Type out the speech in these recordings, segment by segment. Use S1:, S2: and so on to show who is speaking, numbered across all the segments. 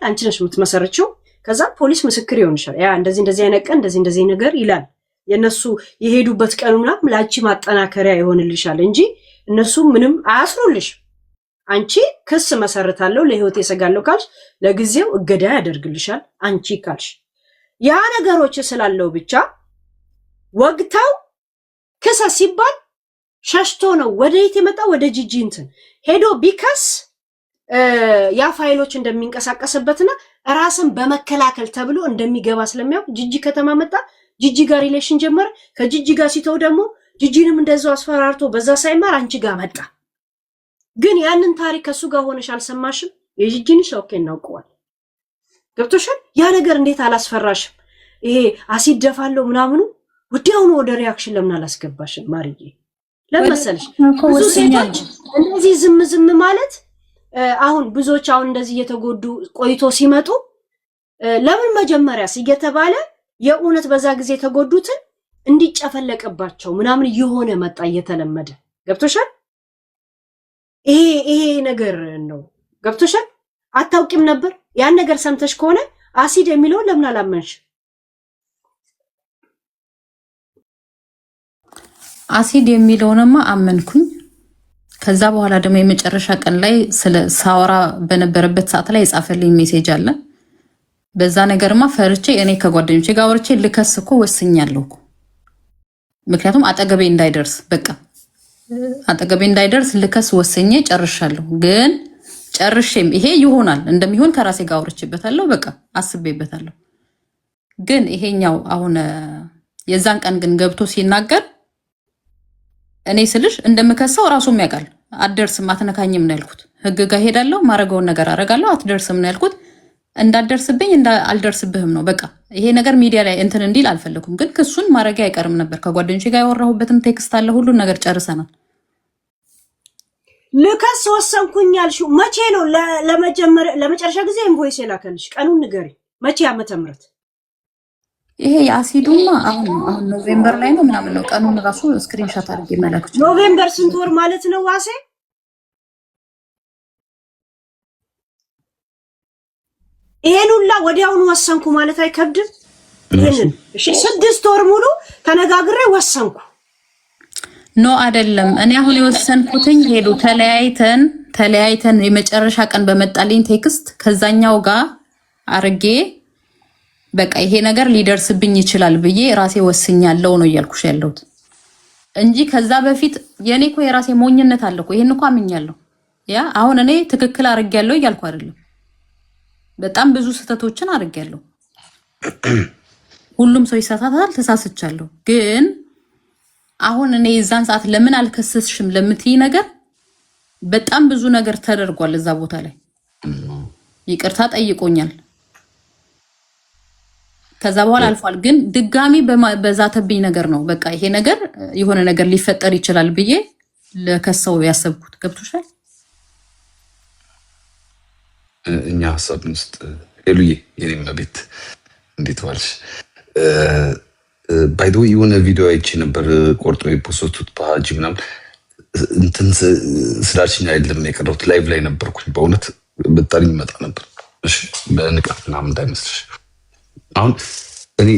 S1: አንቺ ነሽ የምትመሰርችው ከዛ ፖሊስ ምስክር ይሆንሻል ያ እንደዚህ አይነቀ እንደዚህ ነገር ይላል የነሱ የሄዱበት ቀኑ ምናምን ላንቺ ማጠናከሪያ ይሆንልሻል እንጂ እነሱ ምንም አያስሩልሽ አንቺ ክስ መሰረታለው ለህይወት የሰጋለው ካልሽ ለጊዜው እገዳ ያደርግልሻል አንቺ ካልሽ ያ ነገሮች ስላለው ብቻ ወግታው ከሳ ሲባል ሸሽቶ ነው ወደየት የመጣ ወደ ጂጂ እንትን ሄዶ ቢከስ ያ ፋይሎች እንደሚንቀሳቀስበትና ራስን በመከላከል ተብሎ እንደሚገባ ስለሚያው ጂጂ ከተማ መጣ ጂጂ ጋር ሪሌሽን ጀመረ ከጂጂ ጋር ሲተው ደግሞ ጂጂንም እንደዛው አስፈራርቶ በዛ ሳይማር አንቺ ጋር መጣ ግን ያንን ታሪክ ከሱ ጋር ሆነሽ አልሰማሽም የጂጂን ኦኬ እናውቀዋል ገብቶሻል ያ ነገር እንዴት አላስፈራሽም ይሄ አሲድ ደፋለው ምናምኑ ወዲያውኑ ወደ ሪአክሽን ለምን አላስገባሽም ማርዬ ለምሳሌ ብዙ ሴቶች እንደዚህ ዝም ማለት አሁን ብዙዎች አሁን እንደዚህ እየተጎዱ ቆይቶ ሲመጡ ለምን መጀመሪያ ሲገተባለ የኡነት በዛ ጊዜ ተጎዱትን እንዲጨፈለቀባቸው ምናምን የሆነ መጣ እየተለመደ ገብቶሻል ይሄ ነገር ነው ገብቶሻል አታውቂም ነበር ያን ነገር ሰምተሽ ከሆነ አሲድ የሚለው ለምን አላመንሽ
S2: አሲድ የሚለውንማ አመንኩኝ ከዛ በኋላ ደግሞ የመጨረሻ ቀን ላይ ስለ ሳወራ በነበረበት ሰዓት ላይ የጻፈልኝ ሜሴጅ አለ በዛ ነገርማ ፈርቼ እኔ ከጓደኞቼ ጋር ወርቼ ልከስኮ ወስኛለሁ ምክንያቱም አጠገቤ እንዳይደርስ በቃ አጠገቤ እንዳይደርስ ልከስ ወስኜ ጨርሻለሁ ግን ጨርሼም ይሄ ይሆናል እንደሚሆን ከራሴ ጋር ወርቼበታለሁ በቃ አስቤበታለሁ ግን ይሄኛው አሁን የዛን ቀን ግን ገብቶ ሲናገር እኔ ስልሽ እንደምከሰው ራሱም ያውቃል አትደርስም አትነካኝም ነው ያልኩት ህግ ጋር ሄዳለሁ ማረጋውን ነገር አረጋለሁ አትደርስም ነው ያልኩት እንዳደርስብኝ አልደርስብህም ነው በቃ ይሄ ነገር ሚዲያ ላይ እንትን እንዲል አልፈለኩም ግን ክሱን ማረጋ አይቀርም ነበር ከጓደኞቼ ጋር ያወራሁበትም ቴክስት አለ ሁሉ ነገር ጨርሰናል
S1: ልከስ ወሰንኩኝ ያልሽው መቼ ነው ለመጨረሻ ጊዜ ኢንቮይስ የላከልሽ ቀኑን ንገሪ መቼ ዓመተ ምህረት
S2: ይሄ የአሲዱማ አሁን ኖቬምበር ላይ ነው ምናምን ነው ቀኑን ራሱ ስክሪንሾት አድርጌ መላክች
S1: ኖቬምበር ስንት ወር ማለት ነው ዋሴ ይሄን ሁላ ወዲያውኑ ወሰንኩ ማለት አይከብድም ይሄንን እሺ 6 ወር ሙሉ ተነጋግሬ ወሰንኩ
S2: ኖ አይደለም እኔ አሁን የወሰንኩትኝ ሄዱ ተለያይተን የመጨረሻ ቀን በመጣልኝ ቴክስት ከዛኛው ጋር አርጌ በቃ ይሄ ነገር ሊደርስብኝ ይችላል ብዬ ራሴ ወስኛለሁ ነው እያልኩሽ ያለሁት እንጂ ከዛ በፊት የኔኮ የራሴ ሞኝነት አለኮ ይሄን እንኳን አምኛለሁ ያ አሁን እኔ ትክክል አርጌያለሁ እያልኩ አይደለም በጣም ብዙ ስህተቶችን አርጌያለሁ ሁሉም ሰው ይሳሳታል ተሳስቻለሁ ግን አሁን እኔ የዛን ሰዓት ለምን አልከሰስሽም ለምትይ ነገር በጣም ብዙ ነገር ተደርጓል እዛ ቦታ ላይ ይቅርታ ጠይቆኛል ከዛ በኋላ አልፏል ግን ድጋሚ በዛተብኝ ነገር ነው በቃ ይሄ ነገር የሆነ ነገር ሊፈጠር ይችላል ብዬ ለከሰው ያሰብኩት ገብቶሻል
S3: እኛ ሀሳብን ውስጥ ሄሉዬ የኔም ቤት እንዴት ዋልሽ ባይ ዘ ዌይ የሆነ ቪዲዮ አይቼ ነበር ቆርጦ የፖስቱት በሀጂ ምናምን እንትን ስላልሽኝ አይደለም የቀረሁት ላይቭ ላይ ነበርኩኝ በእውነት በጣም ይመጣ ነበር እሺ በንቀት ምናምን እንዳይመስልሽ አሁን እኔ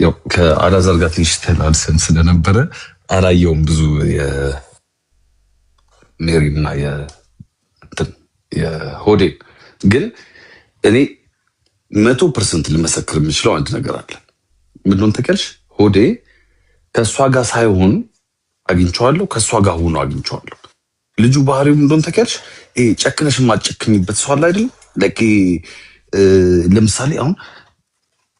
S3: ያው ከአላዛር ጋር ትንሽ ተላልሰን ስለነበረ አላየውም ብዙ የሜሪና የሆዴ ግን እኔ 100% ልመሰክር የምችለው አንድ ነገር አለ ምንድነው ተከልሽ ሆዴ ከሷ ጋር ሳይሆን አግኝቻለሁ ከሷ ጋር ሆኖ አግኝቻለሁ ልጁ ባህሪው ምንድነው ተከልሽ ጨክነሽ ማጨክኝበት ሰው አለ አይደል ለቂ ለምሳሌ አሁን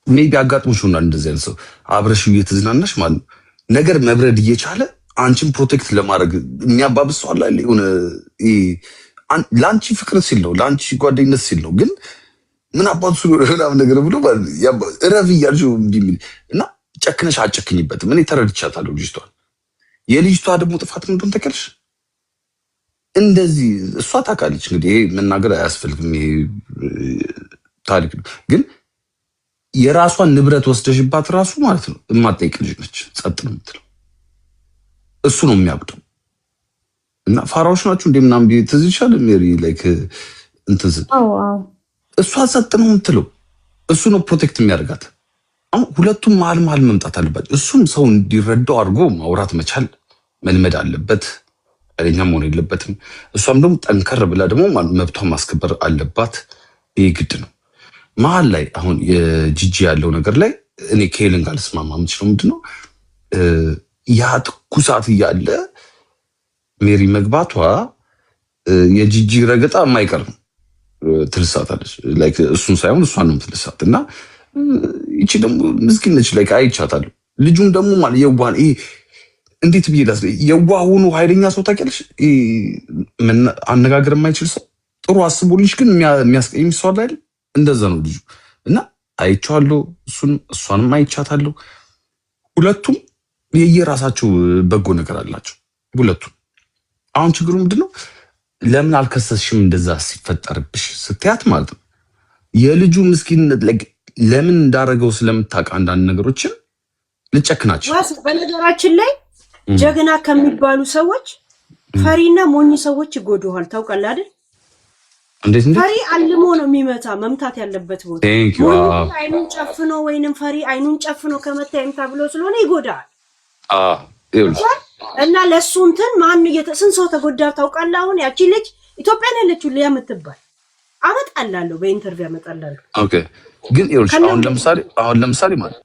S3: ሜቢ አጋጥሞሽ ሆናል እንደዚህ አይነት ሰው አብረሽ እየተዝናናሽ ማለት ነገር መብረድ እየቻለ አንቺን ፕሮቴክት ለማድረግ የሚያባብስ ሰው አለ አይደል ሆነ ላንቺ ፍቅር ሲል ነው ላንቺ ጓደኝነት ሲል ነው ግን ምን አባቱ ስለሆነ ነገር ብሎ እረፍ እያልሽው እንዲሚል እና ጨክነሽ አጨክኝበት ምን ተረድቻታለሁ ልጅቷ የልጅቷ ደግሞ ጥፋት ምንድነው ተከልሽ እንደዚህ እሷ ታውቃለች እንግዲህ መናገር አያስፈልግም ይሄ ታሪክ ግን የራሷን ንብረት ወስደሽባት ራሱ ማለት ነው የማትጠይቅ ልጅ ነች ጸጥ ነው የምትለው እሱ ነው የሚያብደው እና ፋራዎች ናችሁ እንደምናም ቢትዝ ይችላል ሜሪ ላይክ እንትዝ እሷ ጸጥ ነው የምትለው። እሱ ነው ፕሮቴክት የሚያደርጋት። አሁን ሁለቱም መሀል መምጣት አለባቸው። እሱም ሰው እንዲረዳው አድርጎ ማውራት መቻል መልመድ አለበት። ኃይለኛ መሆን የለበትም። እሷም ደግሞ ጠንከር ብላ ደግሞ መብቷን ማስከበር አለባት። ይህ ግድ ነው። መሀል ላይ አሁን የጂጂ ያለው ነገር ላይ እኔ ከሄለን ጋር ልስማማ የምችለው ምንድነው ያ ትኩሳት እያለ ሜሪ መግባቷ የጂጂ ረገጣ የማይቀር ነው። ትልሳታለች ላይክ እሱን ሳይሆን እሷን ነው ትልሳት እና ይቺ ደግሞ ምስኪን ነች። ላይክ አይቻታለሁ። ልጁም ደግሞ ማለት የዋን እንዴት ብዬ ዳስ የዋሁኑ ኃይለኛ ሰው ታውቂያለሽ፣ አነጋገር የማይችል ሰው ጥሩ አስቦልሽ ግን የሚያስቀይም ሰው አይደል? እንደዛ ነው ልጁ እና አይቻለሁ። እሷንም አይቻታለሁ። ሁለቱም የየራሳቸው በጎ ነገር አላቸው ሁለቱም። አሁን ችግሩ ምንድነው? ለምን አልከሰስሽም እንደዛ ሲፈጠርብሽ ስትያት ማለት ነው የልጁ ምስኪንነት ለምን እንዳረገው ስለምታውቅ አንዳንድ ነገሮችን ልጨክናቸው።
S1: በነገራችን ላይ ጀግና ከሚባሉ ሰዎች ፈሪና ሞኝ ሰዎች ይጎዱሃል። ታውቃለህ አይደል?
S3: እንዴት
S1: ፈሪ አልሞ ነው የሚመታ መምታት ያለበት ቦታ። ሞኝ አይኑን ጨፍኖ ወይንም ፈሪ አይኑን ጨፍኖ ከመታ ይምታ ብሎ ስለሆነ ይጎዳል። እና ለሱ እንትን ማን ስንት ሰው ተጎዳ ታውቃለህ? አሁን ያቺ ልጅ ኢትዮጵያን ያለችው ሊያ የምትባል አመጣላለሁ በኢንተርቪው አመጣላለሁ።
S3: ኦኬ ግን ይኸውልሽ አሁን ለምሳሌ ማለት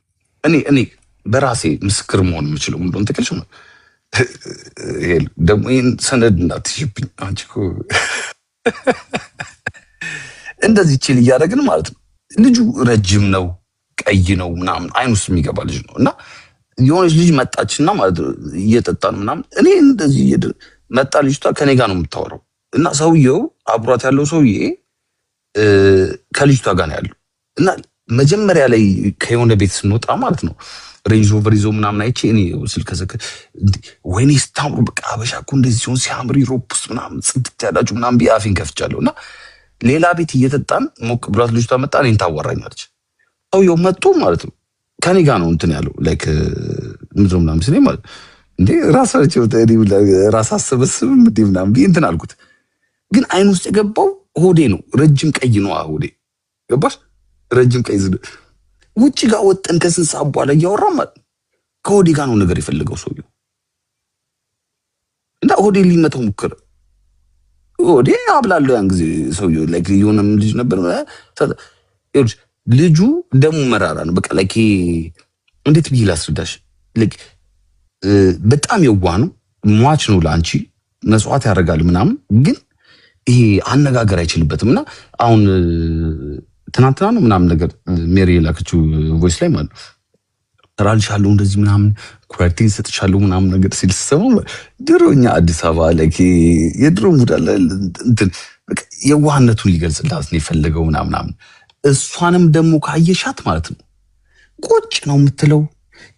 S3: እኔ በራሴ ምስክር መሆን የምችለው ምን እንደሆነ ተከልሽ ማለት ደግሞ ይሄን ሰነድ እንዳትሽብኝ አንቺ እኮ እንደዚህ ቺል እያደረግን ማለት ነው። ልጁ ረጅም ነው፣ ቀይ ነው ምናምን አይኑ ውስጥ የሚገባ ልጅ ነው እና የሆነች ልጅ መጣችና ማለት ነው እየጠጣን ምናምን እኔ እንደዚህ መጣ ልጅቷ ከኔ ጋር ነው የምታወራው እና ሰውየው አብሯት ያለው ሰውዬ ከልጅቷ ጋር ነው ያለው እና መጀመሪያ ላይ ከየሆነ ቤት ስንወጣ ማለት ነው ሬንጅ ኦቨር ይዞ ምናምን አይቼ እኔ ስልክ ወይኔ ስታምሩ በቃ አበሻ እኮ እንደዚህ ሲሆን ሲያምር ዩሮፕ ውስጥ ምናምን ጽድት ያላችሁ ምናምን ብዬ አፌን ከፍቻለሁ እና ሌላ ቤት እየጠጣን ሞቅ ብሏት ልጅቷ መጣ እኔን ታዋራኛለች። ሰውየው መጥቶ ማለት ነው ከኔ ጋር ነው እንትን ያለው ላይክ ምንድነው ምናምን ሲለኝ ማለት እንዴ ራሳቸው ራስ አሰበስብም እንዴ ምናምን ብዬ እንትን አልኩት። ግን አይን ውስጥ የገባው ሆዴ ነው። ረጅም ቀይ ነው ሆዴ ገባሽ? ረጅም ቀይ ውጭ ጋር ወጠን ከስንት ሰዓት በኋላ እያወራ ማለት ከሆዴ ጋር ነው ነገር የፈለገው ሰውየው እና ሆዴ ሊመታው ሞከረ። ሆዴ አብላለሁ ያን ጊዜ ሰውየው ላይክ የሆነም ልጅ ነበር ልጁ ደሙ መራራ ነው። በቃ ላይክ እንዴት ብዬ ላስረዳሽ? ላይክ በጣም የዋህ ነው። ሟች ነው ለአንቺ መስዋዕት ያደርጋል ምናምን፣ ግን ይሄ አነጋገር አይችልበትም እና አሁን ትናንትና ነው ምናምን ነገር ሜሪ የላከችው ቮይስ ላይ ማለት ተራልሻለሁ እንደዚህ ምናምን ኩራቴን ሰጥቻለሁ ምናምን ነገር ሲል ስሰማው ድሮኛ አዲስ አበባ ላይክ የድሮ ሙዳለ እንትን በቃ የዋህነቱን ሊገልጽላት ነው የፈለገው ምናምን። እሷንም ደግሞ ካየሻት ማለት ነው ቁጭ ነው የምትለው።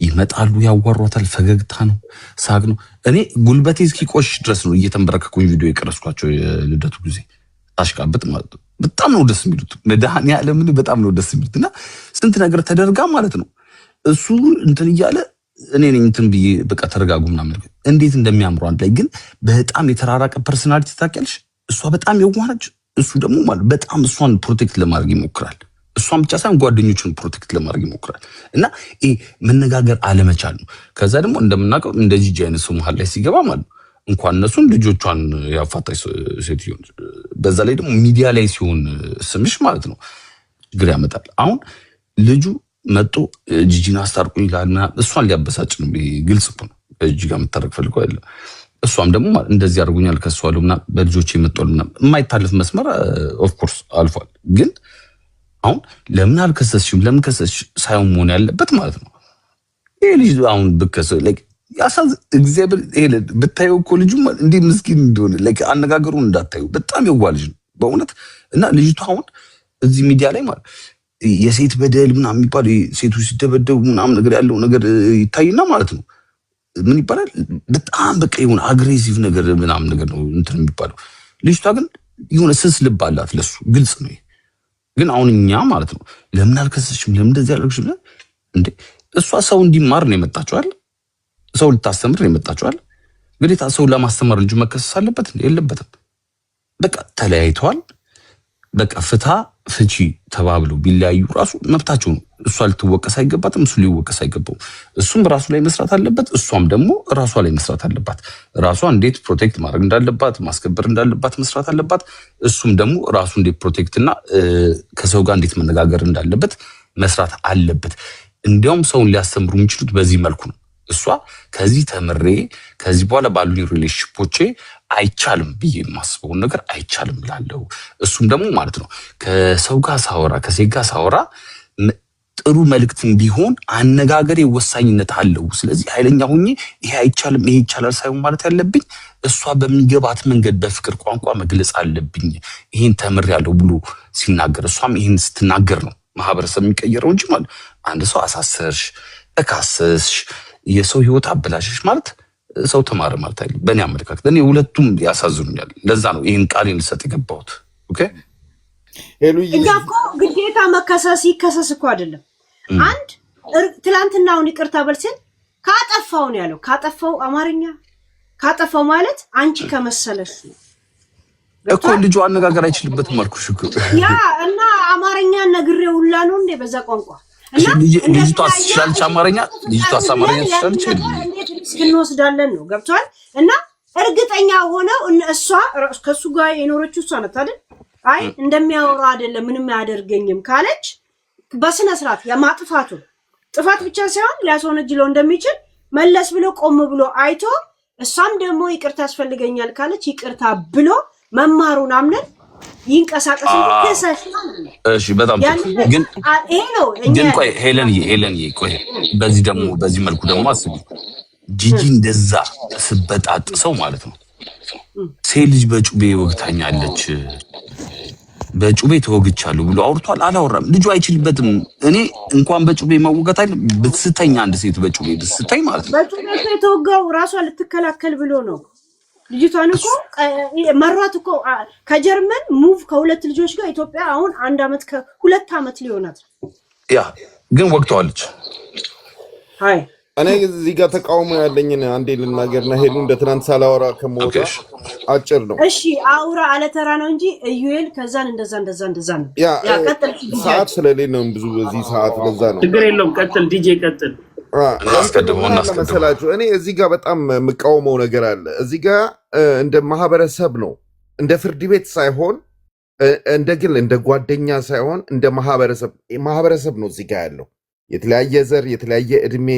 S3: ይመጣሉ፣ ያዋሯታል፣ ፈገግታ ነው፣ ሳግ ነው። እኔ ጉልበቴ እስኪቆሽ ድረስ ነው እየተንበረከኩኝ ቪዲዮ የቀረስኳቸው የልደቱ ጊዜ ታሽቃብጥ ማለት ነው። በጣም ነው ደስ የሚሉት። መድኃኒዓለምን በጣም ነው ደስ የሚሉት እና ስንት ነገር ተደርጋ ማለት ነው እሱ እንትን እያለ እኔ ነኝ እንትን ብዬ በቃ ተረጋጉ ምናምን ነገር እንዴት እንደሚያምሩ አንድ ላይ ግን በጣም የተራራቀ ፐርሰናሊቲ ታውቂያለሽ። እሷ በጣም የዋህነች፣ እሱ ደግሞ ማለት በጣም እሷን ፕሮቴክት ለማድረግ ይሞክራል። እሷን ብቻ ሳይሆን ጓደኞቹን ፕሮቴክት ለማድረግ ይሞክራል እና ይሄ መነጋገር አለመቻል ነው። ከዛ ደግሞ እንደምናውቀው እንደ ጂጂ አይነት ሰው መሀል ላይ ሲገባ ማለት ነው እንኳን እነሱን ልጆቿን ያፋታች ሴትዮ፣ በዛ ላይ ደግሞ ሚዲያ ላይ ሲሆን ስምሽ ማለት ነው ችግር ያመጣል። አሁን ልጁ መጥቶ ጂጂን አስታርቁኝ ይላል። እሷን ሊያበሳጭ ነው፣ ግልጽ ነው። ጂጂ ጋር የምታረቅ ፈልገው አይደለም። እሷም ደግሞ እንደዚህ አድርጎኛል ከሷለው እና በልጆች የመጣው እና የማይታለፍ መስመር ኦፍ ኮርስ አልፏል። ግን አሁን ለምን አልከሰስሽም? ለምን ከሰስሽ ሳይሆን መሆን ያለበት ማለት ነው ይሄ ልጅ አሁን ብከሰ ላይክ ያሳዝ እግዚአብሔር ይሄ ብታየው እኮ ልጁ እንዴ ምስኪን እንደሆነ ላይክ አነጋገሩን እንዳታዩ በጣም የዋህ ልጅ ነው በእውነት። እና ልጅቷ አሁን እዚህ ሚዲያ ላይ ማለት የሴት በደል ምናምን የሚባል ሴቶች ሲደበደቡ ምናምን ነገር ያለው ነገር ይታይና ማለት ነው ምን ይባላል በጣም በቃ የሆነ አግሬሲቭ ነገር ምናምን ነገር ነው እንትን የሚባለው። ልጅቷ ግን የሆነ ስስ ልብ አላት ለሱ ግልጽ ነው። ግን አሁን እኛ ማለት ነው ለምን አልከሰስሽም? ለምን እንደዚህ ያደርግሽ ብለን እንዴ እሷ ሰው እንዲማር ነው የመጣችው አይደል? ሰው ልታስተምር ነው የመጣችው አይደል? ግዴታ ሰው ለማስተማር ልጁ መከሰስ አለበት እንዴ? የለበትም። በቃ ተለያይተዋል። በቃ ፍቺ ተባብለው ቢለያዩ ራሱ መብታቸው ነው። እሷ ልትወቀስ አይገባትም፣ እሱ ሊወቀስ አይገባውም። እሱም ራሱ ላይ መስራት አለበት፣ እሷም ደግሞ ራሷ ላይ መስራት አለባት። ራሷ እንዴት ፕሮቴክት ማድረግ እንዳለባት ማስከበር እንዳለባት መስራት አለባት። እሱም ደግሞ ራሱ እንዴት ፕሮቴክትና ከሰው ጋር እንዴት መነጋገር እንዳለበት መስራት አለበት። እንዲያውም ሰውን ሊያስተምሩ የሚችሉት በዚህ መልኩ ነው። እሷ ከዚህ ተምሬ ከዚህ በኋላ ባሉ ሪሌሽንሺፖቼ አይቻልም ብዬ የማስበውን ነገር አይቻልም እላለሁ። እሱም ደግሞ ማለት ነው ከሰው ጋር ሳወራ ከሴት ጋር ሳወራ ጥሩ መልእክትም ቢሆን አነጋገሬ ወሳኝነት አለው። ስለዚህ ኃይለኛ ሆኜ ይሄ አይቻልም ይሄ ይቻላል ሳይሆን ማለት ያለብኝ እሷ በሚገባት መንገድ በፍቅር ቋንቋ መግለጽ አለብኝ። ይሄን ተምሬያለሁ ብሎ ሲናገር እሷም ይሄን ስትናገር ነው ማህበረሰብ የሚቀየረው እንጂ ማለት አንድ ሰው አሳሰርሽ ተካሰስሽ የሰው ህይወት አበላሽሽ ማለት ሰው ተማረ ማለት አይደለም። በእኔ አመለካከት እኔ ሁለቱም ያሳዝኑኛል። ለዛ ነው ይሄን ቃሌን ልሰጥ የገባሁት። ኦኬ
S1: እኛ እኮ ግዴታ መከሰስ ይከሰስ እኮ አይደለም። አንድ ትላንትናውን ይቅርታ በልሲል ካጠፋው ነው ያለው። ካጠፋው አማርኛ ካጠፋው ማለት አንቺ ከመሰለሽ
S3: እኮ ልጁ አነጋገር አይችልበትም አልኩሽ እኮ
S1: ያ እና አማርኛ ነግሬው ሁላ ነው እንደ በዛ ቋንቋ እና
S3: ልጅቷ አስቻልች አማርኛ ልጅቷ አማርኛ አስቻልች
S1: እንወስዳለን ነው ገብቷል። እና እርግጠኛ ሆነው እሷ ከሱ ጋር የኖረችው እሷ ናት አይደል? አይ እንደሚያወራ አይደለም ምንም አያደርገኝም ካለች በስነ ስርዓት የማጥፋቱ ጥፋት ብቻ ሳይሆን ሊያስወነጅለው እንደሚችል መለስ ብሎ ቆም ብሎ አይቶ እሷም ደግሞ ይቅርታ ያስፈልገኛል ካለች ይቅርታ ብሎ መማሩን አምነን ይንቀሳቀስ ከሰሽ።
S3: እሺ በጣም ግን
S1: ይሄ ነው
S3: ግን ቆይ ሄለንዬ ቆይ በዚህ መልኩ ደግሞ አስቢ ጂጂ እንደዛ ስበጣጥሰው ማለት ነው ሴት ልጅ በጩቤ ወግታኛለች በጩቤ ተወግቻለሁ ብሎ አውርቷል አላወራም? ልጁ አይችልበትም። እኔ እንኳን በጩቤ መወጋት አይደለም ብትስተኛ አንድ ሴት በጩቤ ብትስተኝ ማለት ነው
S1: በጩቤ የተወጋው ራሷ ልትከላከል ብሎ ነው። ልጅቷን እኮ መሯት እኮ ከጀርመን ሙቭ ከሁለት ልጆች ጋር ኢትዮጵያ አሁን 1 አመት ከ2 አመት ሊሆናት
S3: ያ ግን ወግተዋለች።
S1: አይ
S4: እኔ እዚህ ጋር ተቃውሞ ያለኝን አንዴ ልናገርና ሄሉ እንደ ትናንት ሳላወራ ከመውጣ አጭር ነው።
S1: እሺ አውራ አለተራ ነው እንጂ እዩኤል ከዛን እንደዛ ነው።
S4: ያ ቀጥል። ሰዓት ስለሌለ ነው ብዙ በዚህ ሰዓት ለዛ ነው።
S5: ችግር የለውም ቀጥል ዲጄ ቀጥል።
S4: እናስቀድመው። እኔ እዚህ ጋር በጣም የምቃወመው ነገር አለ። እዚህ ጋር እንደ ማህበረሰብ ነው እንደ ፍርድ ቤት ሳይሆን እንደ ግል እንደ ጓደኛ ሳይሆን እንደ ማህበረሰብ ነው እዚህ ጋር ያለው የተለያየ ዘር የተለያየ እድሜ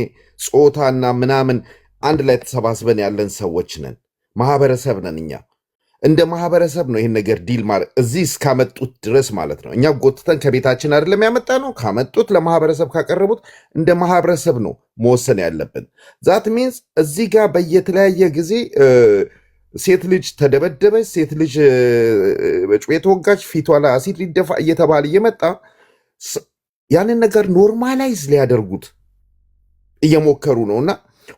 S4: ጾታና ምናምን አንድ ላይ ተሰባስበን ያለን ሰዎች ነን። ማህበረሰብ ነን። እኛ እንደ ማህበረሰብ ነው ይህን ነገር ዲል ማለት እዚህ እስካመጡት ድረስ ማለት ነው። እኛ ጎትተን ከቤታችን አይደለም ያመጣ ነው። ካመጡት ለማህበረሰብ ካቀረቡት እንደ ማህበረሰብ ነው መወሰን ያለብን። ዛት ሚንስ እዚህ ጋር በየተለያየ ጊዜ ሴት ልጅ ተደበደበች፣ ሴት ልጅ በጩቤ ተወጋች፣ ፊቷ ላይ አሲድ ሊደፋ እየተባለ እየመጣ ያንን ነገር ኖርማላይዝ ሊያደርጉት እየሞከሩ ነው። እና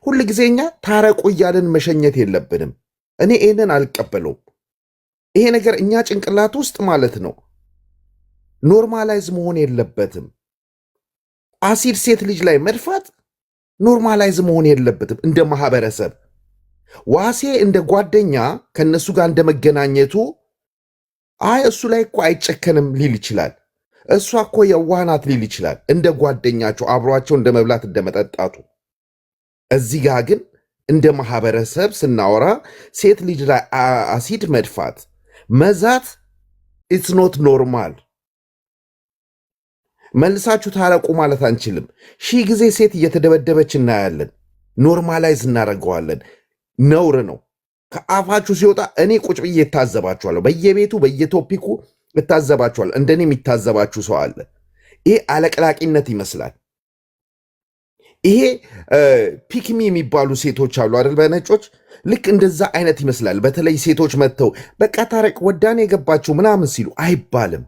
S4: ሁል ጊዜ እኛ ታረቁ እያለን መሸኘት የለብንም። እኔ ይህንን አልቀበለውም። ይሄ ነገር እኛ ጭንቅላት ውስጥ ማለት ነው ኖርማላይዝ መሆን የለበትም። አሲድ ሴት ልጅ ላይ መድፋት ኖርማላይዝ መሆን የለበትም። እንደ ማህበረሰብ ዋሴ እንደ ጓደኛ ከነሱ ጋር እንደ መገናኘቱ አይ እሱ ላይ እኮ አይጨከንም ሊል ይችላል። እሷ እኮ የዋህናት ሊል ይችላል። እንደ ጓደኛቸው አብሯቸው እንደ መብላት እንደ መጠጣቱ። እዚህ ጋር ግን እንደ ማህበረሰብ ስናወራ ሴት ልጅ ላይ አሲድ መድፋት መዛት ኢትስ ኖት ኖርማል። መልሳችሁ ታረቁ ማለት አንችልም። ሺህ ጊዜ ሴት እየተደበደበች እናያለን። ኖርማላይዝ እናደርገዋለን። ነውር ነው። ከአፋችሁ ሲወጣ እኔ ቁጭ ብዬ እታዘባችኋለሁ። በየቤቱ በየቶፒኩ እታዘባችኋለሁ። እንደኔ የሚታዘባችሁ ሰው አለ። ይሄ አለቅላቂነት ይመስላል። ይሄ ፒክሚ የሚባሉ ሴቶች አሉ አይደል? በነጮች ልክ እንደዛ አይነት ይመስላል። በተለይ ሴቶች መጥተው በቃ ታረቅ ወዳኔ የገባችው ምናምን ሲሉ አይባልም።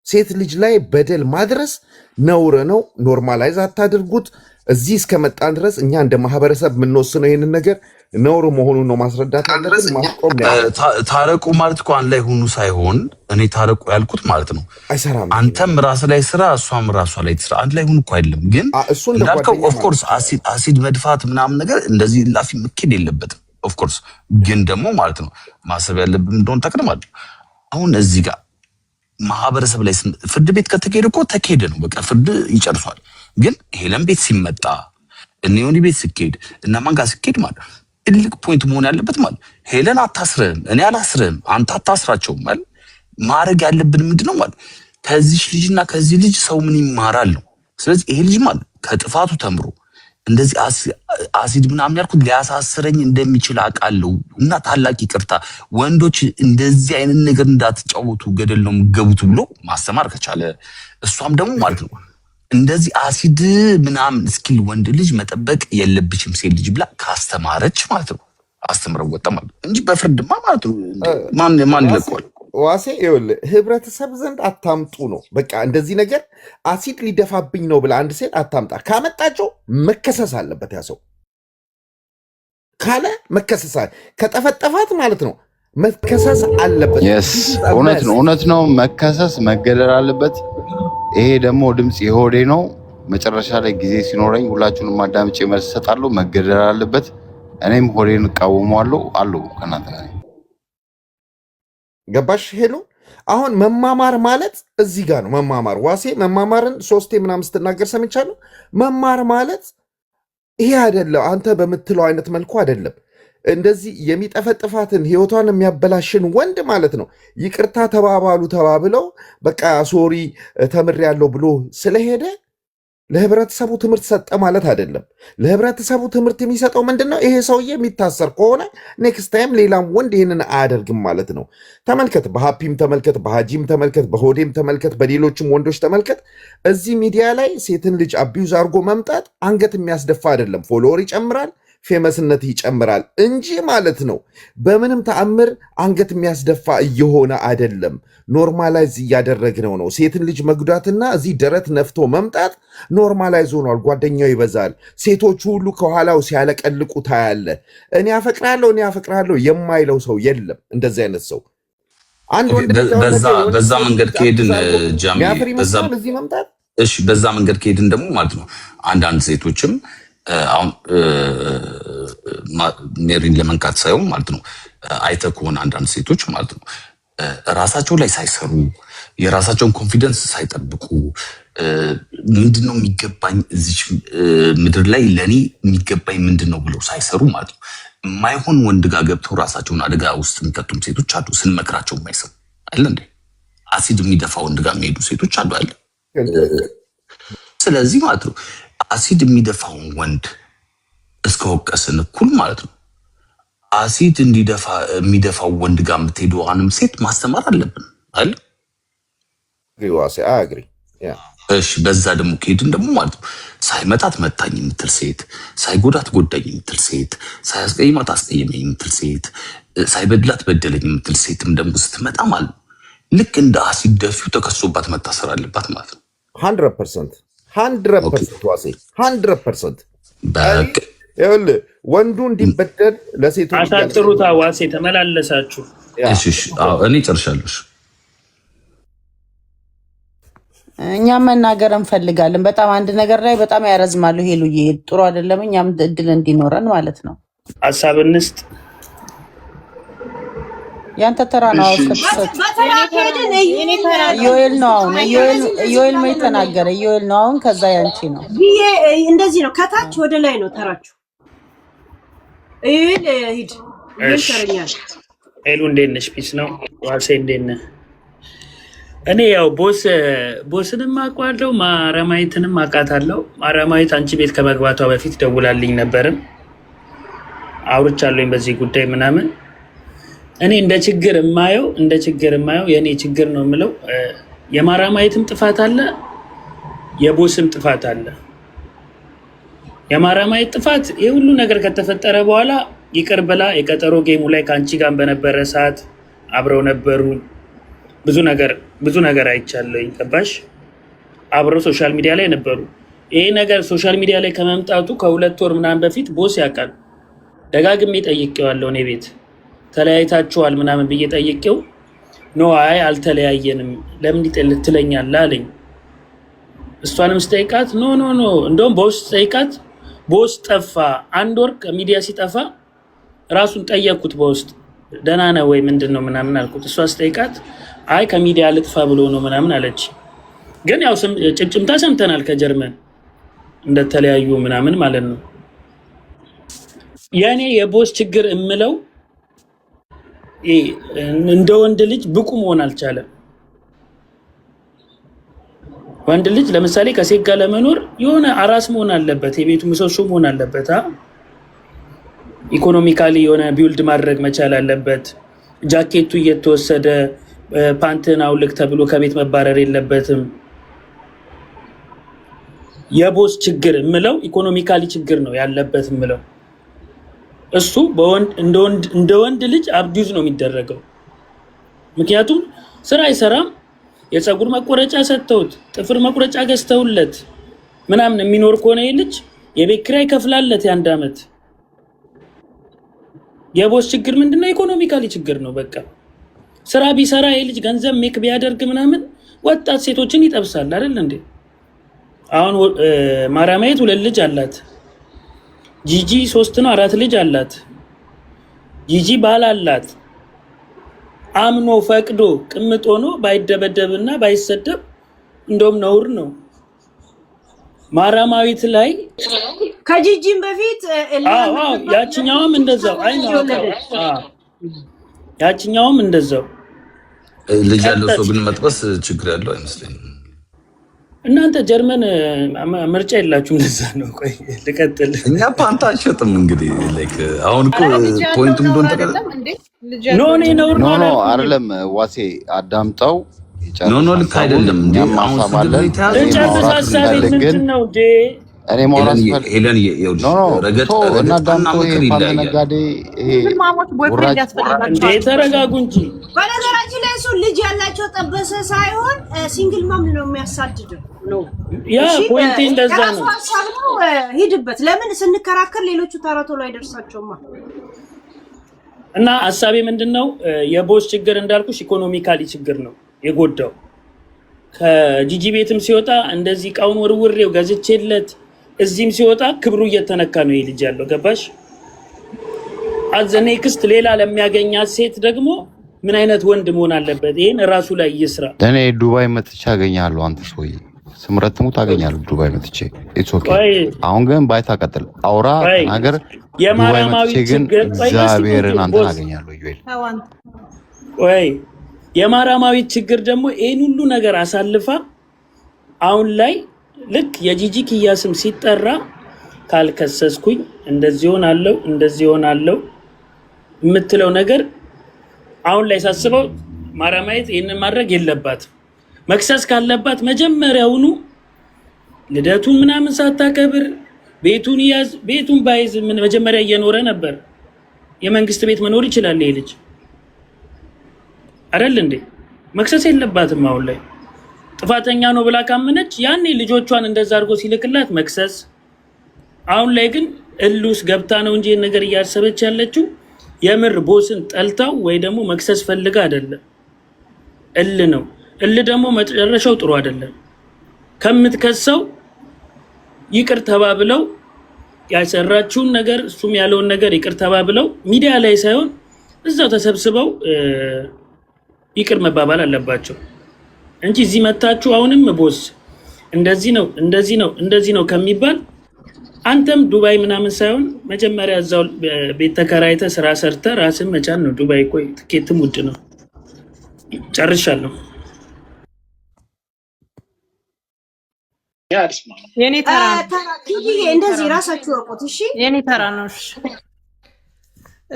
S4: ሴት ልጅ ላይ በደል ማድረስ ነውር ነው። ኖርማላይዝ አታድርጉት። እዚህ እስከመጣን ድረስ እኛ እንደ ማህበረሰብ የምንወስነው ይህንን ነገር ነውር መሆኑን ነው ማስረዳት አለብን። ማስቆም
S3: ታረቁ ማለት እኮ አንድ ላይ ሆኑ ሳይሆን እኔ ታረቁ ያልኩት ማለት ነው
S4: አይሰራም።
S3: አንተም ራስ ላይ ስራ እሷም ራሷ ላይ ስራ አንድ ላይ ሆኑ እኮ አይደለም። ግን እንዳልከው ኦፍኮርስ አሲድ መድፋት ምናምን ነገር እንደዚህ ላፊ ምክድ የለበትም። ኦፍኮርስ ግን ደግሞ ማለት ነው ማሰብ ያለብን እንደሆነ ተቀድማለሁ። አሁን እዚህ ጋር ማህበረሰብ ላይ ፍርድ ቤት ከተካሄደ እኮ ተካሄደ ነው በቃ ፍርድ ይጨርሷል። ግን ሄለን ቤት ሲመጣ እኔ ዮኒ ቤት ሲካሄድ እና ማን ጋር ሲካሄድ ማለት ትልቅ ፖይንት መሆን ያለበት ማለት ሄለን አታስርህም፣ እኔ አላስርህም፣ አንተ አታስራቸውም ማለት ማድረግ ያለብን ምንድነው ማለት ከዚህ ልጅና ከዚህ ልጅ ሰው ምን ይማራል ነው። ስለዚህ ይሄ ልጅ ማለት ከጥፋቱ ተምሮ እንደዚህ አሲድ ምናምን ያልኩት ሊያሳስረኝ እንደሚችል አውቃለሁ እና ታላቅ ይቅርታ ወንዶች እንደዚህ አይነት ነገር እንዳትጫወቱ ገደል ነው የምትገቡት ብሎ ማስተማር ከቻለ እሷም ደግሞ ማለት ነው እንደዚህ አሲድ ምናምን እስኪል ወንድ ልጅ መጠበቅ የለብሽም ሴት ልጅ ብላ ካስተማረች ማለት ነው አስተምረው ወጣ ማለት እንጂ በፍርድማ ማለት ነው ማን ይለቀዋል?
S4: ዋሴ ይኸውልህ ህብረተሰብ ዘንድ አታምጡ ነው በቃ። እንደዚህ ነገር አሲድ ሊደፋብኝ ነው ብላ አንድ ሴት አታምጣ። ካመጣቸው መከሰስ አለበት ያ ሰው ካለ መከሰስ ከጠፈጠፋት ማለት ነው መከሰስ አለበት።
S6: እውነት ነው መከሰስ መገደል አለበት። ይሄ ደግሞ ድምፅ የሆዴ ነው። መጨረሻ ላይ ጊዜ ሲኖረኝ ሁላችሁንም አዳምጬ መልስ እሰጣለሁ። መገደል አለበት። እኔም ሆዴን እቃወመዋለሁ አለው ከእናንተ ጋር
S4: ገባሽ ሄሎ? አሁን መማማር ማለት እዚህ ጋር ነው መማማር። ዋሴ መማማርን 3 ምናምን ስትናገር ሰምቻለሁ። መማር ማለት ይሄ አይደለም፣ አንተ በምትለው አይነት መልኩ አይደለም። እንደዚህ የሚጠፈጥፋትን ህይወቷን የሚያበላሽን ወንድ ማለት ነው ይቅርታ ተባባሉ ተባብለው በቃ ሶሪ ተምሬያለሁ ብሎ ስለሄደ ለህብረተሰቡ ትምህርት ሰጠ ማለት አይደለም። ለህብረተሰቡ ትምህርት የሚሰጠው ምንድነው? ይሄ ሰውዬ የሚታሰር ከሆነ ኔክስት ታይም ሌላም ወንድ ይህንን አያደርግም ማለት ነው። ተመልከት፣ በሀፒም ተመልከት፣ በሀጂም ተመልከት፣ በሆዴም ተመልከት፣ በሌሎችም ወንዶች ተመልከት። እዚህ ሚዲያ ላይ ሴትን ልጅ አቢዩዝ አድርጎ መምጣት አንገት የሚያስደፋ አይደለም። ፎሎወር ይጨምራል፣ ፌመስነት ይጨምራል እንጂ ማለት ነው በምንም ተአምር አንገት የሚያስደፋ እየሆነ አይደለም። ኖርማላይዝ እያደረግነው ነው። ሴትን ልጅ መጉዳትና እዚህ ደረት ነፍቶ መምጣት ኖርማላይዝ ሆኗል። ጓደኛው ይበዛል። ሴቶቹ ሁሉ ከኋላው ሲያለቀልቁ ታያለ። እኔ አፈቅራለሁ የማይለው ሰው የለም። እንደዚህ አይነት ሰው አንድ ወንድ
S3: በዛ መንገድ ከሄድን ጃሚ
S4: እዚህ መምጣት
S3: እሺ፣ በዛ መንገድ ከሄድን ደግሞ ማለት ነው አንዳንድ ሴቶችም አሁን ሜሪን ለመንካት ሳይሆን ማለት ነው አይተህ ከሆነ አንዳንድ ሴቶች ማለት ነው ራሳቸው ላይ ሳይሰሩ የራሳቸውን ኮንፊደንስ ሳይጠብቁ ምንድነው የሚገባኝ እዚች ምድር ላይ ለኔ የሚገባኝ ምንድነው ብለው ሳይሰሩ ማለት ነው የማይሆን ወንድ ጋር ገብተው ራሳቸውን አደጋ ውስጥ የሚከቱም ሴቶች አሉ። ስንመክራቸው የማይሰሙ አይደል እንዴ? አሲድ የሚደፋ ወንድ ጋር የሚሄዱ ሴቶች አሉ አይደል? ስለዚህ ማለት ነው አሲድ የሚደፋውን ወንድ እስከወቀስን እኩል ማለት ነው አሲድ የሚደፋው ወንድ ጋር የምትሄደዋንም ሴት ማስተማር አለብን አይደል? እሺ፣ በዛ ደግሞ ከሄድን ደግሞ ማለት ነው ሳይመታት መታኝ የምትል ሴት፣ ሳይጎዳት ጎዳኝ የምትል ሴት፣ ሳያስቀይማት አስቀየመኝ የምትል ሴት፣ ሳይበድላት በደለኝ የምትል ሴትም ደግሞ ስትመጣ ማለት ነው ልክ እንደ አሲድ ደፊው ተከሶባት መታሰር አለባት ማለት ነው።
S4: 100% 100% ይኸውልህ ወንዱ እንዲበደል ለሴቶች
S5: አሳጥሩታ። ዋሴ ተመላለሳችሁ።
S3: እኔ ጨርሻለሁ።
S7: እኛም መናገር እንፈልጋለን። በጣም አንድ ነገር ላይ በጣም ያረዝማሉ። ሄሉዬ ጥሩ አይደለም። እኛም እድል እንዲኖረን ማለት ነው
S5: ሀሳብ እንስጥ።
S7: ያንተ ተራ ነው። ዮኤል ነው አሁን። ዮኤል ምን ተናገረ? ዮኤል ነው አሁን። ከዛ ያንቺ ነው።
S1: እንደዚህ ነው። ከታች ወደ ላይ ነው ተራችሁ። ሂድ ይተረኛል።
S5: ሄሉ እንዴት ነሽ? ፒስ ነው። ዋሴ እንዴት ነህ? እኔ ያው ቦስንም አውቀዋለሁ፣ ማረማዊትንም አውቃታለሁ። ማረማዊት አንቺ ቤት ከመግባቷ በፊት ደውላልኝ ነበርም አውርቻለሁኝ በዚህ ጉዳይ ምናምን። እኔ እንደ ችግር የማየው የእኔ ችግር ነው የምለው የማራማየትም ጥፋት አለ፣ የቦስም ጥፋት አለ። የማራማየት ጥፋት ይህ ሁሉ ነገር ከተፈጠረ በኋላ ይቅር ብላ የቀጠሮ ጌሙ ላይ ከአንቺ ጋር በነበረ ሰዓት አብረው ነበሩ። ብዙ ነገር አይቻለኝ። ገባሽ? አብረው ሶሻል ሚዲያ ላይ ነበሩ። ይሄ ነገር ሶሻል ሚዲያ ላይ ከመምጣቱ ከ2 ወር ምናምን በፊት ቦስ ያውቃል። ደጋግሜ ጠይቄዋለሁ። እኔ ቤት ተለያይታችኋል ምናምን ብዬ ጠይቄው ኖ አይ አልተለያየንም ለምን ትለኛለህ አለኝ። እሷንም ስጠይቃት ኖ እንደውም ቦስ ጠይቃት፣ ቦስ ጠፋ። 1 ወር ከሚዲያ ሲጠፋ ራሱን ጠየቅኩት። በውስጥ ደህና ነህ ወይ ምንድን ነው ምናምን አልኩት። እሷ ስጠይቃት አይ ከሚዲያ ልጥፋ ብሎ ነው ምናምን አለች። ግን ያው ጭምጭምታ ሰምተናል ከጀርመን እንደተለያዩ ምናምን ማለት ነው። ያኔ የቦስ ችግር እምለው እንደ ወንድ ልጅ ብቁ መሆን አልቻለም። ወንድ ልጅ ለምሳሌ ከሴት ጋር ለመኖር የሆነ አራስ መሆን አለበት፣ የቤቱ ምሰሶ መሆን አለበት። ኢኮኖሚካሊ የሆነ ቢውልድ ማድረግ መቻል አለበት። ጃኬቱ እየተወሰደ ፓንትን አውልቅ ተብሎ ከቤት መባረር የለበትም። የቦስ ችግር እምለው ኢኮኖሚካሊ ችግር ነው ያለበት እምለው። እሱ እንደ ወንድ ልጅ አብዱዝ ነው የሚደረገው። ምክንያቱም ስራ አይሰራም። የፀጉር መቆረጫ ሰጥተውት ጥፍር መቁረጫ ገዝተውለት ምናምን የሚኖር ከሆነ ልጅ የቤት ኪራይ ከፍላለት የአንድ አመት። የቦስ ችግር ምንድነው? ኢኮኖሚካሊ ችግር ነው። በቃ ስራ ቢሰራ ልጅ ገንዘብ ሜክ ቢያደርግ ምናምን ወጣት ሴቶችን ይጠብሳል አይደል እንዴ? አሁን ማራማየት 2 ልጅ አላት። ጂጂ 3 ነው 4 ልጅ አላት። ጂጂ ባል አላት። አምኖ ፈቅዶ ቅምጦ ነው ባይደበደብና ባይሰደብ እንደውም ነውር ነው። ማራማዊት ላይ
S1: ከጂጂም በፊት
S5: ያችኛውም እንደዛው ያችኛውም እንደዛው
S3: ልጅ ያለው ሰው ግን መጥበስ ችግር ያለው አይመስለኝም።
S5: እናንተ ጀርመን ምርጫ የላችሁም። ለዛ ነው። ቆይ ልቀጥል።
S3: እኛ ፓንታ አንሸጥም እንግዲህ ላይክ አሁን እኮ ፖይንቱም ዶን ተቀለ
S6: ኖ አይደለም። ዋሴ አዳምጠው
S3: ኖ ልክ አይደለም እንዴ? አሁን እኔ ሞራስ ሄለን ረገጥ
S6: እና ዳምጦ ነጋዴ
S5: ተረጋጉ እንጂ።
S1: በነገራችን ላይ እሱ ልጅ ያላቸው ጠበሰ ሳይሆን ሲንግል ማም ነው የሚያሳድደው ነው።
S5: ያ ፖይንት እንደዛ ነው።
S1: ሂድበት። ለምን ስንከራከር ሌሎቹ ተራቶ ላይ ደርሳቸውማ።
S5: እና ሐሳቤ ምንድነው? የቦስ ችግር እንዳልኩሽ ኢኮኖሚካሊ ችግር ነው የጎዳው። ከጂጂ ቤትም ሲወጣ እንደዚህ ቃውን ወርውሬው ገዝቼለት እዚህም ሲወጣ ክብሩ እየተነካ ነው ይልጅ ያለው። ገባሽ? አዘኔክስት ሌላ ለሚያገኛት ሴት ደግሞ ምን አይነት ወንድ መሆን አለበት? ይሄን ራሱ ላይ ይስራ።
S6: እኔ ዱባይ መጥቼ አገኛለሁ። አንተ ሰውዬ ስምረት ሙት አገኛለሁ ዱባይ መጥቼ። ኢትስ ኦኬ። አሁን ግን ባይታ ቀጥል አውራ ነገር
S5: የማራማዊ ችግር
S6: እግዚአብሔርን አንተን አገኛለሁ ይል
S5: ወይ የማራማዊ ችግር ደግሞ ይሄን ሁሉ ነገር አሳልፋ አሁን ላይ ልክ የጂጂ ኪያ ስም ሲጠራ ካልከሰስኩኝ እንደዚህ ሆናለሁ የምትለው ነገር አሁን ላይ ሳስበው ማራማየት ይሄንን ማድረግ የለባትም። መክሰስ ካለባት መጀመሪያውኑ ልደቱን ምናምን ሳታከብር ቤቱን ባይዝ መጀመሪያ እየኖረ ነበር። የመንግስት ቤት መኖር ይችላል ይሄ ልጅ አይደል እንዴ? መክሰስ የለባትም። አሁን ላይ ጥፋተኛ ነው ብላ ካመነች ያኔ ልጆቿን እንደዛ አድርጎ ሲልክላት መክሰስ። አሁን ላይ ግን እሉስ ገብታ ነው እንጂ ነገር እያሰበች ያለችው የምር ቦስን ጠልታው ወይ ደግሞ መክሰስ ፈልጋ አይደለም። ነው ደግሞ መጨረሻው ጥሩ አይደለም። ከምትከሰው ይቅር ተባብለው ያሰራችውን ነገር እሱም ያለውን ነገር ይቅር ተባብለው ሚዲያ ላይ ሳይሆን እዛው ተሰብስበው ይቅር መባባል አለባቸው እንጂ እዚህ መታችሁ አሁንም ቦስ እንደዚህ ነው ከሚባል አንተም ዱባይ ምናምን ሳይሆን መጀመሪያ እዛው ቤት ተከራይተ ስራ ሰርተ ራስን መቻል ነው። ዱባይ ቆይ ትኬትም ውድ ነው። ጨርሻለሁ።
S8: የኔ ተራ
S1: እንደዚህ ራሳችሁ ወቁት። እሺ
S8: የኔ ተራ ነው።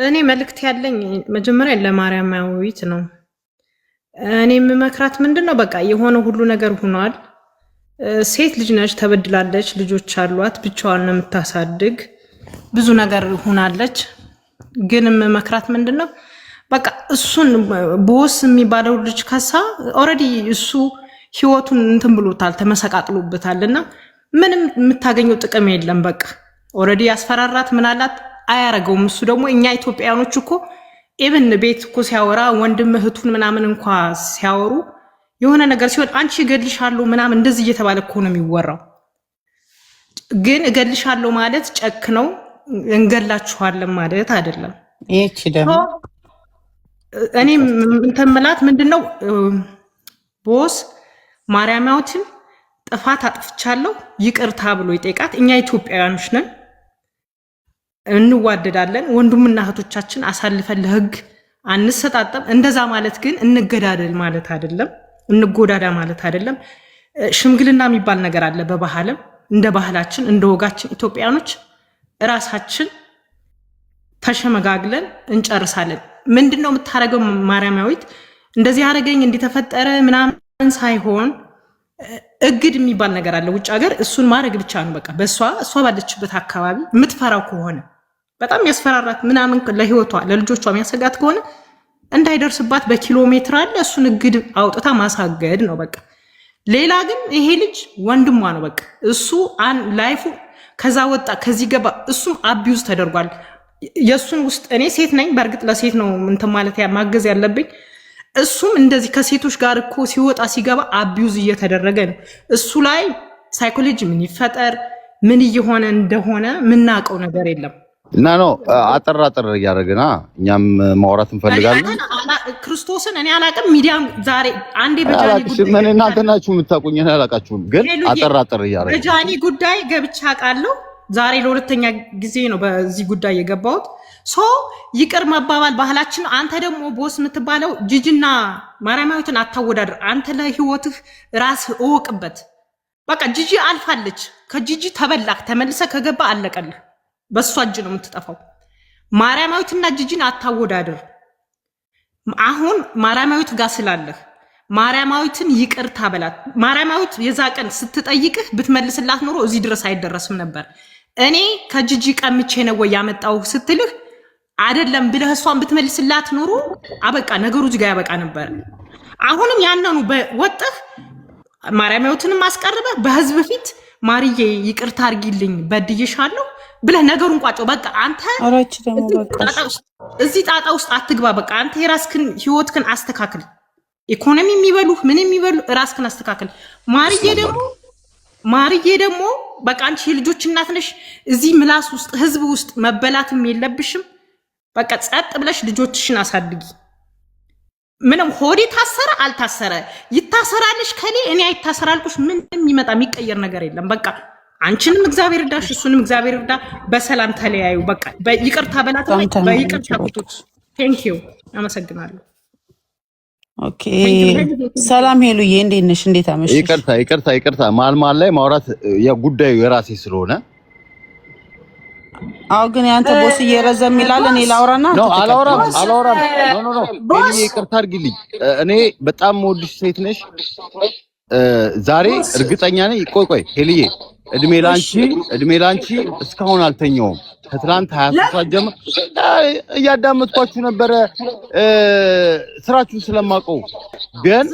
S8: እኔ መልእክት ያለኝ መጀመሪያ ለማርያማዊት ነው። እኔ የምመክራት ምንድነው፣ በቃ የሆነ ሁሉ ነገር ሆኗል። ሴት ልጅ ነች፣ ተበድላለች፣ ልጆች አሏት፣ ብቻዋን ነው የምታሳድግ፣ ብዙ ነገር ሆናለች። ግን የምመክራት ምንድነው፣ በቃ እሱን ቦስ የሚባለው ልጅ ከሳ ኦልሬዲ እሱ ህይወቱን እንትን ብሎታል፣ ተመሰቃቅሎበታል እና ምንም የምታገኘው ጥቅም የለም። በቃ ኦልሬዲ ያስፈራራት ምናላት አያረገውም። እሱ ደግሞ እኛ ኢትዮጵያኖች እኮ ኢቭን ቤት እኮ ሲያወራ ወንድም እህቱን ምናምን እንኳ ሲያወሩ የሆነ ነገር ሲሆን አንቺ እገልሻለሁ ምናምን እንደዚህ እየተባለ እኮ ነው የሚወራው። ግን እገልሻለሁ ማለት ጨክ ነው፣ እንገላችኋለን ማለት አይደለም።
S7: ይህቺ ደግሞ
S8: እኔ እንትን ምላት ምንድነው ቦስ ማርያማዊትን ጥፋት አጥፍቻለሁ ይቅርታ ብሎ ይጠይቃት። እኛ ኢትዮጵያውያኖች ነን፣ እንዋደዳለን። ወንድምና እህቶቻችን አሳልፈን ለህግ አንሰጣጠም። እንደዛ ማለት ግን እንገዳደል ማለት አይደለም፣ እንጎዳዳ ማለት አይደለም። ሽምግልና የሚባል ነገር አለ በባህልም እንደ ባህላችን እንደ ወጋችን ኢትዮጵያኖች ራሳችን ተሸመጋግለን እንጨርሳለን። ምንድነው የምታረገው ማርያማዊት? እንደዚህ አረገኝ እንዲተፈጠረ ምናምን ሳይሆን እግድ የሚባል ነገር አለ ውጭ ሀገር። እሱን ማድረግ ብቻ ነው በቃ። እሷ ባለችበት አካባቢ የምትፈራው ከሆነ በጣም ያስፈራራት ምናምን ለህይወቷ ለልጆቿ የሚያሰጋት ከሆነ እንዳይደርስባት በኪሎ ሜትር አለ እሱን እግድ አውጥታ ማሳገድ ነው በቃ። ሌላ ግን ይሄ ልጅ ወንድሟ ነው በቃ። እሱ ላይፉ ከዛ ወጣ ከዚህ ገባ። እሱም አቢዩዝ ተደርጓል። የእሱን ውስጥ እኔ ሴት ነኝ፣ በእርግጥ ለሴት ነው እንትን ማለት ማገዝ ያለብኝ። እሱም እንደዚህ ከሴቶች ጋር እኮ ሲወጣ ሲገባ አቢዩዝ እየተደረገ ነው። እሱ ላይ ሳይኮሎጂ ምን ይፈጠር ምን እየሆነ እንደሆነ ምናውቀው ነገር የለም።
S6: እና ነው አጠር እያደረግና እኛም ማውራት እንፈልጋለን።
S8: ክርስቶስን እኔ አላውቅም። ሚዲያም ዛሬ አንዴ በጃኒ ጉዳይ
S6: ምን እናንተ ናችሁ የምታውቁኝ? እኔ አላውቃችሁም፣ ግን አጠር እያደረግን
S8: በጃኒ ጉዳይ ገብቻ ቃለሁ። ዛሬ ለሁለተኛ ጊዜ ነው በዚህ ጉዳይ የገባሁት። ይቅር መባባል ባህላችን። አንተ ደግሞ ቦስ የምትባለው ጂጂና ማርያማዊትን አታወዳድር። አንተ ለህይወትህ ራስህ እወቅበት በቃ። ጂጂ አልፋለች። ከጂጂ ተበላክ ተመልሰ ከገባ አለቀልህ። በሷ እጅ ነው የምትጠፋው። ማርያማዊትና ጂጂን አታወዳድር። አሁን ማርያማዊት ጋር ስላለህ ማርያማዊትን ይቅርታ በላት። ማርያማዊት የዛ ቀን ስትጠይቅህ ብትመልስላት ኖሮ እዚህ ድረስ አይደረስም ነበር። እኔ ከጂጂ ቀምቼ ነው ወይ ያመጣው ስትልህ አይደለም ብለህ እሷን ብትመልስላት ኖሮ አበቃ ነገሩ እዚህ ጋር ያበቃ ነበር። አሁንም ያንኑ ወጥህ ማርያማዊትንም አስቀርበህ በህዝብ ፊት ማርዬ ይቅርታ አድርጊልኝ በድዬሻለሁ ብለህ ነገሩን ቋጨው በቃ። አንተ እዚህ ጣጣ ውስጥ አትግባ በቃ። አንተ የራስክን ህይወትክን አስተካክል። ኢኮኖሚ የሚበሉ ምን የሚበሉ ራስክን አስተካክል። ማርዬ ደግሞ በቃ አንቺ የልጆች እናት ነሽ። እዚህ ምላስ ውስጥ ህዝብ ውስጥ መበላትም የለብሽም። በቃ ጸጥ ብለሽ ልጆችሽን አሳድጊ። ምንም ሆዴ ታሰረ አልታሰረ ይታሰራልሽ ከኔ እኔ አይታሰራልኩሽ ምንም የሚመጣ የሚቀየር ነገር የለም። በቃ አንቺንም እግዚአብሔር ይርዳሽ፣ እሱንም እግዚአብሔር ይርዳ። በሰላም ተለያዩ በቃ። በይቅርታ በላት በይቅርታ ቁጡት። ቴንክ ዩ አመሰግናለሁ።
S7: ኦኬ ሰላም ሄሉዬ፣ እንዴት ነሽ? እንዴት አመሽሽ?
S6: ይቅርታ ማል ላይ ማውራት ጉዳዩ የራሴ ስለሆነ
S7: አው ግን ያንተ ቦስ እየረዘም ይላል። እኔ ላውራና
S6: ነው አላውራም። ኖ ሄሉዬ ይቅርታ አድርጊልኝ። እኔ በጣም ወድሽ ሴት ነሽ። ዛሬ እርግጠኛ ነኝ። ቆይ ሄሉዬ እድሜ ላንቺ እስካሁን አልተኛውም። ከትላንት 23 ሰዓት ጀምሮ እያዳመጥኳችሁ ነበረ ስራችሁ ስለማውቀው ግን